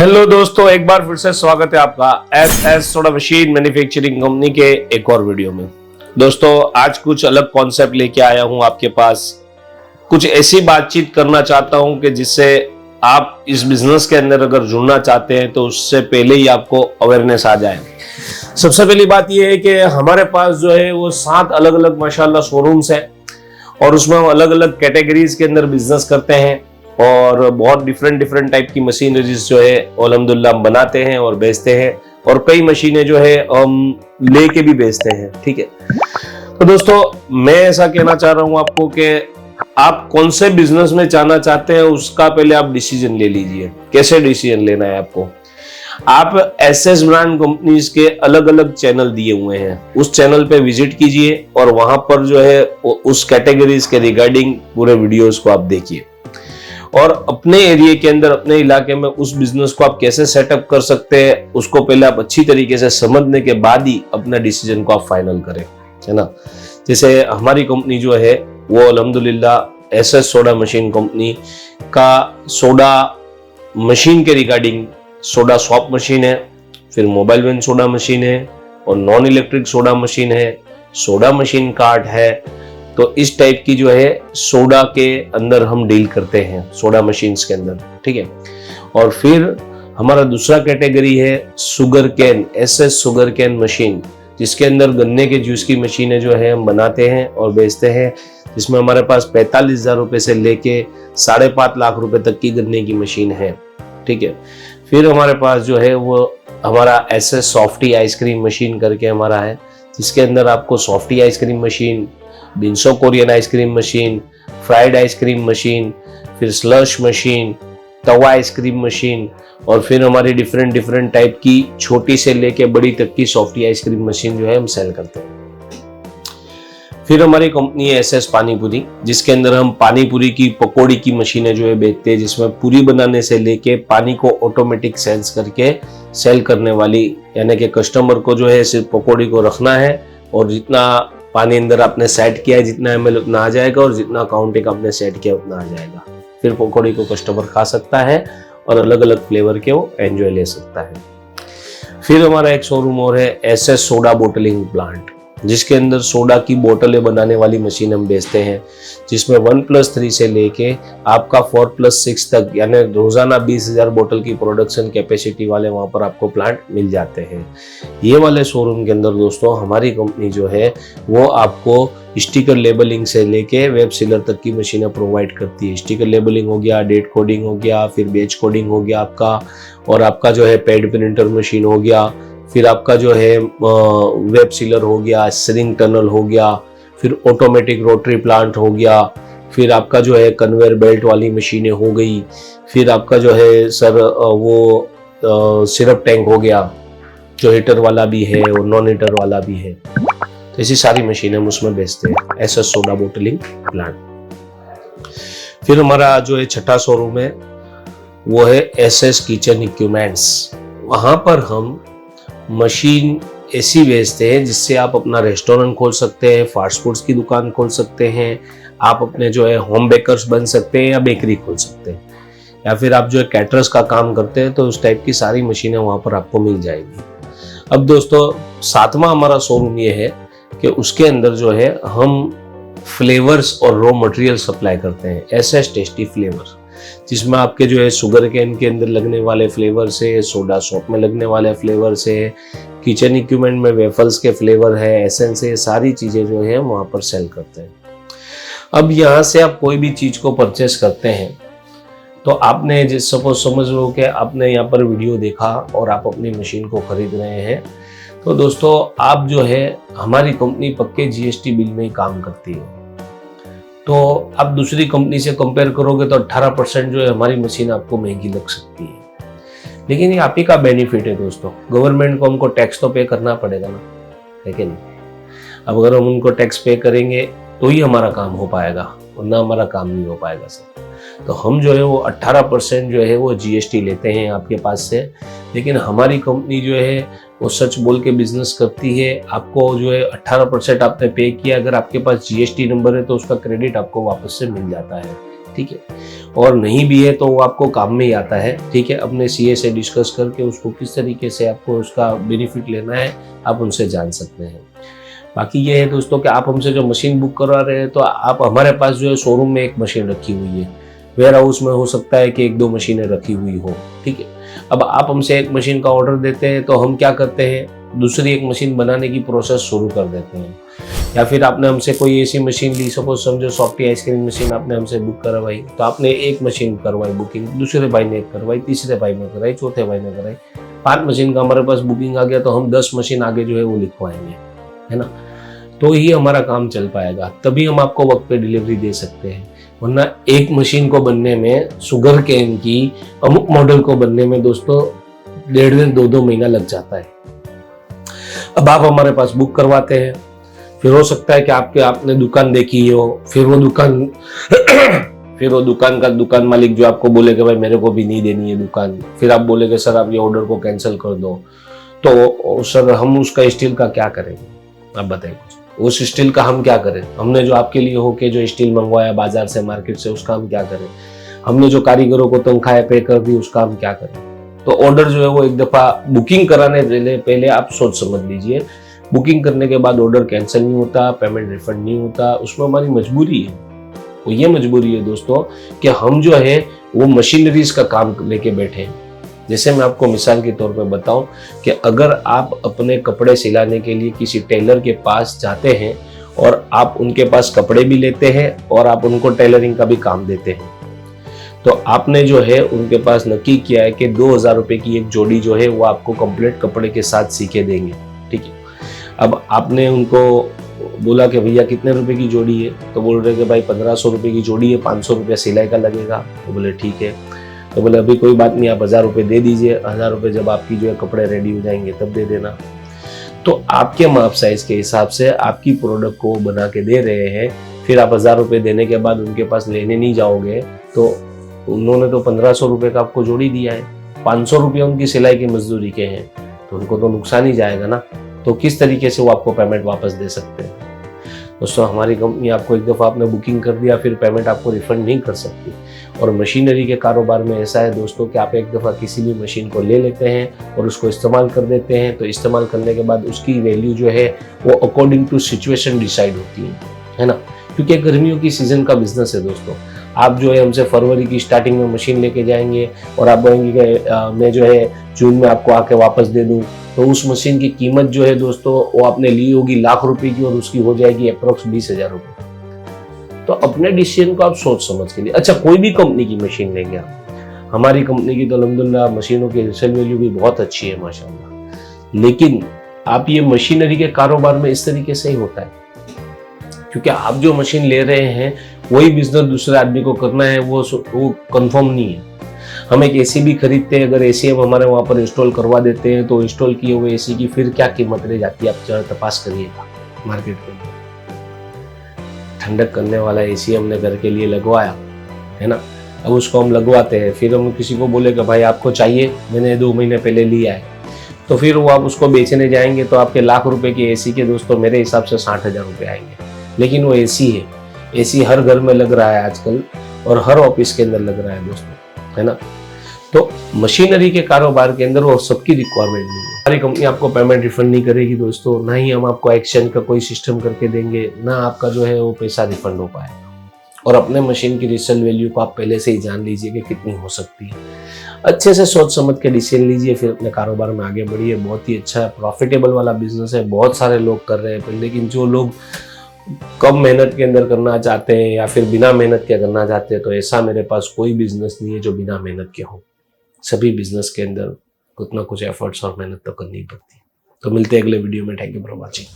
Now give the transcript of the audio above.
Hello दोस्तों, एक बार फिर से स्वागत है आपका S soda machine manufacturing company के एक और वीडियो में। दोस्तों, आज कुछ अलग कॉन्सेप्ट लेके आया हूं आपके पास। कुछ ऐसी बातचीत करना चाहता हूं कि जिससे आप इस बिजनेस के अंदर अगर जुड़ना चाहते हैं तो उससे पहले ही आपको अवेयरनेस आ जाए। सबसे पहली बात यह है कि हमारे पास जो है वो 7 अलग अलग माशाल्लाह शोरूम्स है और उसमें हम अलग अलग कैटेगरीज के अंदर बिजनेस करते हैं और बहुत डिफरेंट टाइप की मशीनरीज जो है अल्हम्दुलिल्लाह हम बनाते हैं और बेचते हैं, और कई मशीनें जो है हम लेके भी बेचते हैं। ठीक है, तो दोस्तों मैं ऐसा कहना चाह रहा हूं आपको कि आप कौन से बिजनेस में जाना चाहते हैं उसका पहले आप डिसीजन ले लीजिए। कैसे डिसीजन लेना है आपको? आप एसएस ब्रांड कंपनीज के अलग अलग चैनल दिए हुए हैं, उस चैनल पे विजिट कीजिए और वहां पर जो है उस कैटेगरीज के रिगार्डिंग पूरे वीडियोस को आप देखिए और अपने एरिया के अंदर, अपने इलाके में उस बिजनेस को आप कैसे सेटअप कर सकते हैं उसको पहले आप अच्छी तरीके से समझने के बाद ही अपना डिसीजन को आप फाइनल करें, है ना। जैसे हमारी कंपनी जो है वो अल्हम्दुलिल्लाह एसएस सोडा मशीन कंपनी का सोडा मशीन के रिगार्डिंग सोडा सॉप मशीन है, फिर मोबाइल वैन सोडा मशीन है और नॉन इलेक्ट्रिक सोडा मशीन है, सोडा मशीन कार्ट है। तो इस टाइप की जो है सोडा के अंदर हम डील करते हैं, सोडा मशीन्स के अंदर। ठीक है, और फिर हमारा दूसरा कैटेगरी है sugar cane, SS sugar cane machine, जिसके अंदर गन्ने के जूस की मशीनें जो है हम बनाते हैं और बेचते हैं, जिसमें हमारे पास 45,000 रुपए से लेके 5.5 लाख रुपए तक की गन्ने की मशीन है। ठीक है, फिर हमारे पास जो है वो हमारा एसएस सॉफ्टी आइसक्रीम मशीन करके हमारा है, जिसके अंदर आपको softy ice cream machine, bingsu Korean ice cream machine, fried ice cream machine, फिर स्लश मशीन, तवा आइसक्रीम मशीन और फिर हमारी डिफरेंट टाइप की छोटी से लेके बड़ी तक की सॉफ्टी आइसक्रीम मशीन जो है हम सेल करते हैं। फिर हमारी कंपनी है एसएस पानीपुरी, जिसके अंदर हम पानीपुरी की पकौड़ी की मशीनें जो है बेचते हैं, जिसमें पूरी बनाने से लेके पानी को ऑटोमेटिक सेंस करके सेल करने वाली, यानी कि कस्टमर को जो है सिर्फ पकौड़ी को रखना है और जितना पानी अंदर आपने सेट किया है जितना ml उतना आ जाएगा और जितना काउंटिंग आपने सेट किया उतना आ जाएगा। फिर पकौड़ी को कस्टमर खा सकता है और अलग अलग फ्लेवर के वो एंजॉय ले सकता है। फिर हमारा एक शोरूम और है एसएस सोडा बोटलिंग प्लांट, जिसके अंदर सोडा की बोतलें बनाने वाली मशीन हम बेचते हैं, जिसमें 1+3 से लेके आपका 4+6 तक, यानी रोजाना 20,000 बोतल की प्रोडक्शन कैपेसिटी वाले वहां पर आपको प्लांट मिल जाते हैं। ये वाले शोरूम के अंदर दोस्तों हमारी कंपनी जो है वो आपको स्टिकर लेबलिंग से लेके वेब सीलर तक की मशीनें प्रोवाइड करती है। स्टिकर लेबलिंग हो गया, डेट कोडिंग हो गया, फिर बेच कोडिंग हो गया आपका, और आपका जो है पैड प्रिंटर मशीन हो गया, फिर आपका जो है वेब सीलर हो गया, स्रिंग टनल हो गया, फिर ऑटोमेटिक रोटरी प्लांट हो गया, फिर आपका जो है कन्वेयर बेल्ट वाली मशीनें हो गई, फिर आपका जो है सर वो सिरप टैंक हो गया, जो हीटर वाला भी है और नॉन हीटर वाला भी है। तो ऐसी सारी मशीनें हम उसमें बेचते हैं, एसएस सोडा बोटलिंग प्लांट। फिर हमारा जो है छठा शोरूम है वो है एसएस किचन इक्विपमेंट्स। वहां पर हम मशीन ऐसी बेचते हैं जिससे आप अपना रेस्टोरेंट खोल सकते हैं, फास्ट फूड्स की दुकान खोल सकते हैं, आप अपने जो है होम बेकर्स बन सकते हैं या बेकरी खोल सकते हैं, या फिर आप जो है कैटरर्स का काम करते हैं तो उस टाइप की सारी मशीनें वहां पर आपको मिल जाएगी। अब दोस्तों 7वां हमारा शोरूम ये है कि उसके अंदर जो है हम फ्लेवर्स और रॉ मटेरियल सप्लाई करते हैं, एसएस टेस्टी फ्लेवर, जिसमें आपके जो है शुगर कैन के अंदर लगने वाले फ्लेवर से, सोडा सॉप में लगने वाले फ्लेवर से, किचन इक्विपमेंट में वेफल्स के फ्लेवर है, एसेंस है, सारी चीजें जो है वहां पर सेल करते हैं। अब यहाँ से आप कोई भी चीज को परचेस करते हैं तो आपने जिस सपोज समझ लो कि आपने यहाँ पर वीडियो देखा और आप अपनी मशीन को खरीद रहे हैं, तो दोस्तों आप जो है हमारी कंपनी पक्के जीएसटी बिल में ही काम करती है। तो आप दूसरी कंपनी से कंपेयर करोगे तो 18% जो है हमारी मशीन आपको महंगी लग सकती है, लेकिन ये आप ही का बेनिफिट है दोस्तों। गवर्नमेंट को हमको टैक्स तो पे करना पड़ेगा ना, लेकिन अब अगर हम उनको टैक्स पे करेंगे तो ही हमारा काम हो पाएगा, वरना हमारा काम नहीं हो पाएगा सर। तो हम जो है वो 18% जो है वो जीएसटी लेते हैं आपके पास से, लेकिन हमारी कंपनी जो है वो सच बोल के बिजनेस करती है। आपको जो है 18% आपने पे किया, अगर आपके पास जीएसटी नंबर है तो उसका क्रेडिट आपको वापस से मिल जाता है। ठीक है, और नहीं भी है तो वो आपको काम में ही आता है। ठीक है, अपने सीए से डिस्कस करके उसको किस तरीके से आपको उसका बेनिफिट लेना है आप उनसे जान सकते हैं। बाकी ये है दोस्तों कि आप हमसे जो मशीन बुक करवा रहे हैं तो आप हमारे पास जो है शोरूम में एक मशीन रखी हुई है, वेयर हाउस में हो सकता है कि 1-2 मशीनें रखी हुई हो। ठीक है, अब आप हमसे एक मशीन का ऑर्डर देते हैं तो हम क्या करते हैं, दूसरी एक मशीन बनाने की प्रोसेस शुरू कर देते हैं। या फिर आपने हमसे कोई ऐसी मशीन ली, सपोज समझो सॉफ्टी आइसक्रीम मशीन आपने हमसे बुक करवाई, तो आपने एक मशीन करवाई बुकिंग, दूसरे भाई ने एक करवाई, तीसरे भाई ने कराई, चौथे भाई ने कराई, 5 मशीन का हमारे पास बुकिंग आ गया तो हम 10 मशीन आगे जो है वो लिखवाएंगे, है ना। तो ही हमारा काम चल पाएगा, तभी हम आपको वक्त पे डिलीवरी दे सकते हैं। वरना एक मशीन को बनने में, शुगर केन की अमुक मॉडल को बनने में दोस्तों 1.5 2 महीना लग जाता है। अब आप हमारे पास बुक करवाते हैं, फिर हो सकता है कि आपने दुकान देखी हो, फिर वो दुकान मालिक जो आपको बोले कि भाई मेरे को भी नहीं देनी है दुकान, फिर आप बोले कि सर आप ये ऑर्डर को कैंसिल कर दो, तो सर हम उसका स्टील का क्या करेंगे, आप बताइए कुछ। उस स्टील का हम क्या करें, हमने जो आपके लिए होके जो स्टील मंगवाया बाजार से, मार्केट से, उसका हम क्या करें, हमने जो कारीगरों को तनख्वाहें पे कर दी उसका हम क्या करें। तो ऑर्डर जो है वो एक दफा बुकिंग कराने पहले आप सोच समझ लीजिए। बुकिंग करने के बाद ऑर्डर कैंसिल नहीं होता, पेमेंट रिफंड नहीं होता, उसमें हमारी मजबूरी है। वो ये मजबूरी है दोस्तों कि हम जो है वो मशीनरीज का काम लेके बैठे हैं। जैसे मैं आपको मिसाल के तौर पे बताऊं कि अगर आप अपने कपड़े सिलाने के लिए किसी टेलर के पास जाते हैं और आप उनके पास कपड़े भी लेते हैं और आप उनको टेलरिंग का भी काम देते हैं, तो आपने जो है उनके पास नक्की किया है कि 2000 रुपए की एक जोड़ी जो है वो आपको कंप्लीट कपड़े के साथ सी के देंगे। ठीक है, अब आपने उनको बोला कि भैया कितने रुपए की जोड़ी है, तो बोल रहे कि भाई 1500 रुपए की जोड़ी है, 500 रुपया सिलाई का लगेगा। तो बोले ठीक है, तो बोले अभी कोई बात नहीं, आप 1000 रुपये दे दीजिए, 1000 रुपये जब आपकी जो है कपड़े रेडी हो जाएंगे तब दे देना। तो आपके माप साइज के हिसाब से आपकी प्रोडक्ट को बना के दे रहे हैं, फिर आप 1000 रुपये देने के बाद उनके पास लेने नहीं जाओगे तो उन्होंने तो 1500 रुपये का आपको जोड़ी दिया है, 500 रुपये उनकी सिलाई की मजदूरी के हैं, तो उनको तो नुकसान ही जाएगा ना। तो किस तरीके से वो आपको पेमेंट वापस दे सकते हैं। दोस्तों हमारी कंपनी आपको एक दफ़ा आपने बुकिंग कर दिया फिर पेमेंट आपको रिफंड नहीं कर सकती। और मशीनरी के कारोबार में ऐसा है दोस्तों कि आप एक दफ़ा किसी भी मशीन को ले लेते हैं और उसको इस्तेमाल कर देते हैं, तो इस्तेमाल करने के बाद उसकी वैल्यू जो है वो अकॉर्डिंग टू सिचुएशन डिसाइड होती है ना। क्योंकि गर्मियों की सीज़न का बिजनेस है दोस्तों। आप जो है हमसे फरवरी की स्टार्टिंग में मशीन लेके जाएंगे और आप बोलेंगे कि मैं जो है जून में आपको आके वापस दे दूं, तो उस मशीन की कीमत जो है दोस्तों वो आपने ली होगी लाख रुपए की और उसकी हो जाएगी अप्रोक्स 20,000 रुपये। तो अपने डिसीजन को आप सोच समझ के लिए, अच्छा कोई भी कंपनी की मशीन लेंगे आप, हमारी कंपनी की तो अल्हम्दुलिल्लाह मशीनों की रिसेल वैल्यू भी बहुत अच्छी है माशाल्लाह, लेकिन आप ये मशीनरी के कारोबार में इस तरीके से ही होता है। क्योंकि आप जो मशीन ले रहे हैं वही बिजनेस दूसरे आदमी को करना है, वो कंफर्म नहीं है। हम एक एसी भी खरीदते हैं, अगर एसी हम हमारे वहाँ पर इंस्टॉल करवा देते हैं तो इंस्टॉल किए हुए एसी की फिर क्या कीमत रह जाती है, आप जरा तपास करिएगा मार्केट में। ठंडक करने वाला एसी हमने घर के लिए लगवाया है ना, अब उसको हम लगवाते हैं, फिर हम किसी को बोले कि भाई आपको चाहिए, मैंने 2 महीने पहले लिया है, तो फिर वो आप उसको बेचने जाएंगे तो आपके लाख रुपए की एसी के दोस्तों मेरे हिसाब से 60,000 रुपये आएंगे। लेकिन वो एसी है, एसी हर घर में लग रहा है आजकल और हर ऑफिस के अंदर लग रहा है दोस्तों, है ना। तो मशीनरी के कारोबार के अंदर वो सबकी रिक्वायरमेंट नहीं है। हमारी कंपनी आपको पेमेंट रिफंड नहीं करेगी दोस्तों, ना ही हम आपको एक्सचेंज का कोई सिस्टम करके देंगे, ना आपका जो है वो पैसा रिफंड हो पाएगा। और अपने मशीन की रिसेल वैल्यू को आप पहले से ही जान लीजिए कि कितनी हो सकती है। अच्छे से सोच समझ के डिसीजन लीजिए, फिर अपने कारोबार में आगे बढ़िए। बहुत ही अच्छा प्रॉफिटेबल वाला बिजनेस है, बहुत सारे लोग कर रहे हैं, लेकिन जो लोग कम मेहनत के अंदर करना चाहते हैं या फिर बिना मेहनत के करना चाहते हैं, तो ऐसा मेरे पास कोई बिजनेस नहीं है जो बिना मेहनत के हो। सभी बिजनेस के अंदर कुछ ना कुछ एफर्ट्स और मेहनत तो करनी ही पड़ती है। तो मिलते हैं अगले वीडियो में। Thank you for watching.